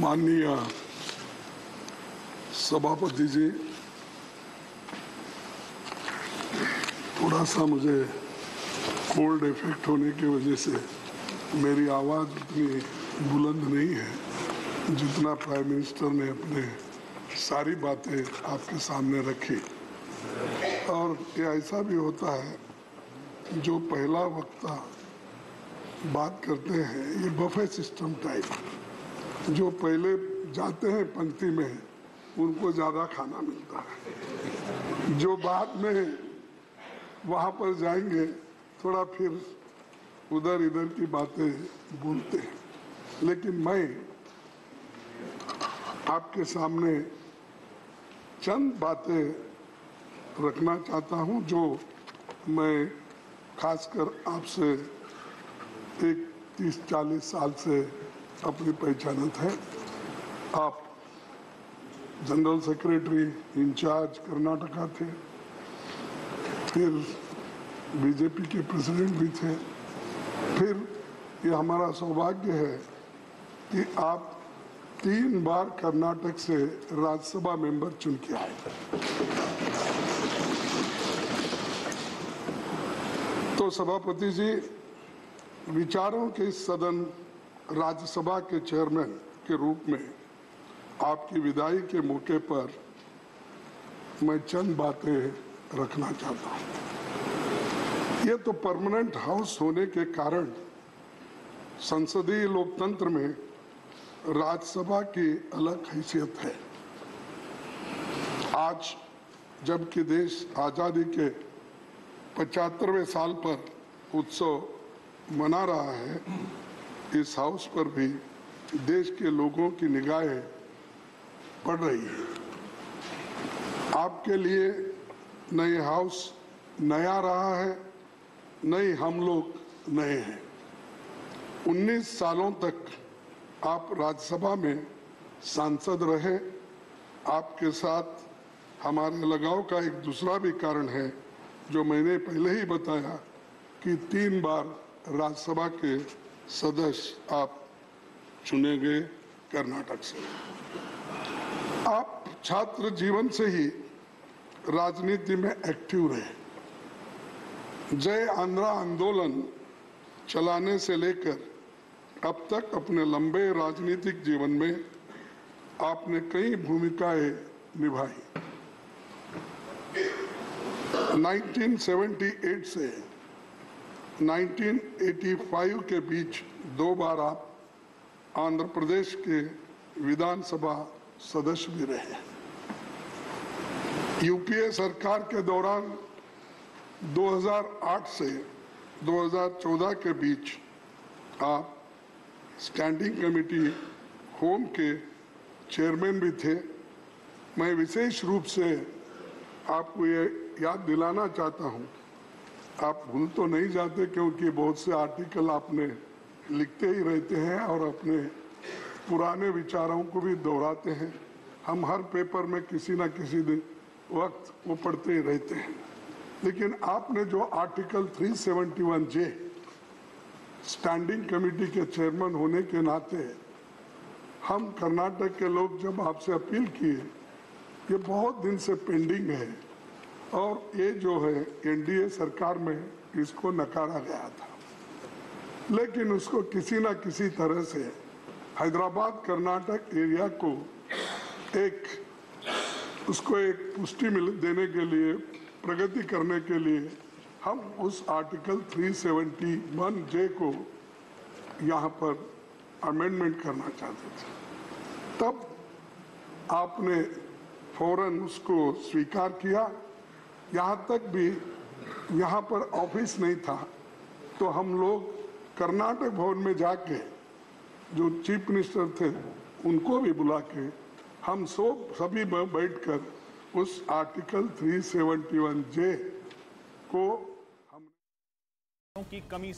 माननीय सभापति जी, थोड़ा सा मुझे कोल्ड इफेक्ट होने की वजह से मेरी आवाज़ उतनी बुलंद नहीं है जितना प्राइम मिनिस्टर ने अपने सारी बातें आपके सामने रखी। और ये ऐसा भी होता है जो पहला वक्ता बात करते हैं, ये बफे सिस्टम टाइप, जो पहले जाते हैं पंक्ति में उनको ज़्यादा खाना मिलता है, जो बाद में वहाँ पर जाएंगे थोड़ा फिर उधर इधर की बातें बोलते हैं। लेकिन मैं आपके सामने चंद बातें रखना चाहता हूँ जो मैं खासकर आपसे एक 30-40 साल से अपनी पहचानत है। आप जनरल सेक्रेटरी इंचार्ज कर्नाटका थे, फिर बीजेपी के प्रेसिडेंट भी थे, फिर ये हमारा सौभाग्य है कि आप 3 बार कर्नाटक से राज्यसभा मेंबर चुन के आए। तो सभापति जी, विचारों के इस सदन राज्यसभा के चेयरमैन के रूप में आपकी विदाई के मौके पर मैं चंद बातें रखना चाहता हूं। ये तो परमानेंट हाउस होने के कारण संसदीय लोकतंत्र में राज्यसभा की अलग हैसियत है। आज जबकि देश आज़ादी के 75वें साल पर उत्सव मना रहा है, इस हाउस पर भी देश के लोगों की निगाहें पड़ रही है। आपके लिए नए हाउस नया रहा है, नए हम लोग नए हैं। 19 सालों तक आप राज्यसभा में सांसद रहे। आपके साथ हमारे लगाव का एक दूसरा भी कारण है जो मैंने पहले ही बताया कि 3 बार राज्यसभा के सदस्य आप चुने गए कर्नाटक से। आप छात्र जीवन से ही राजनीति में एक्टिव रहे। जय आंध्रा आंदोलन चलाने से लेकर अब तक अपने लंबे राजनीतिक जीवन में आपने कई भूमिकाएं निभाई। 1978 से 1985 के बीच 2 बार आप आंध्र प्रदेश के विधानसभा सदस्य भी रहे। यूपीए सरकार के दौरान 2008 से 2014 के बीच आप स्टैंडिंग कमेटी होम के चेयरमैन भी थे। मैं विशेष रूप से आपको ये याद दिलाना चाहता हूँ, आप भूल तो नहीं जाते क्योंकि बहुत से आर्टिकल आपने लिखते ही रहते हैं और अपने पुराने विचारों को भी दोहराते हैं। हम हर पेपर में किसी न किसी दिन वक्त वो पढ़ते ही रहते हैं। लेकिन आपने जो आर्टिकल 371 जे स्टैंडिंग कमेटी के चेयरमैन होने के नाते हम कर्नाटक के लोग जब आपसे अपील किए, ये बहुत दिन से पेंडिंग है और ये जो है एनडीए सरकार में इसको नकारा गया था, लेकिन उसको किसी न किसी तरह से हैदराबाद कर्नाटक एरिया को उसको एक पुष्टि देने के लिए, प्रगति करने के लिए हम उस आर्टिकल 371 जे को यहाँ पर अमेंडमेंट करना चाहते थे। तब आपने फौरन उसको स्वीकार किया। यहाँ तक भी यहाँ पर ऑफिस नहीं था तो हम लोग कर्नाटक भवन में जाके जो चीफ मिनिस्टर थे उनको भी बुला के हम सभी बैठकर उस आर्टिकल 371 जे को की कमी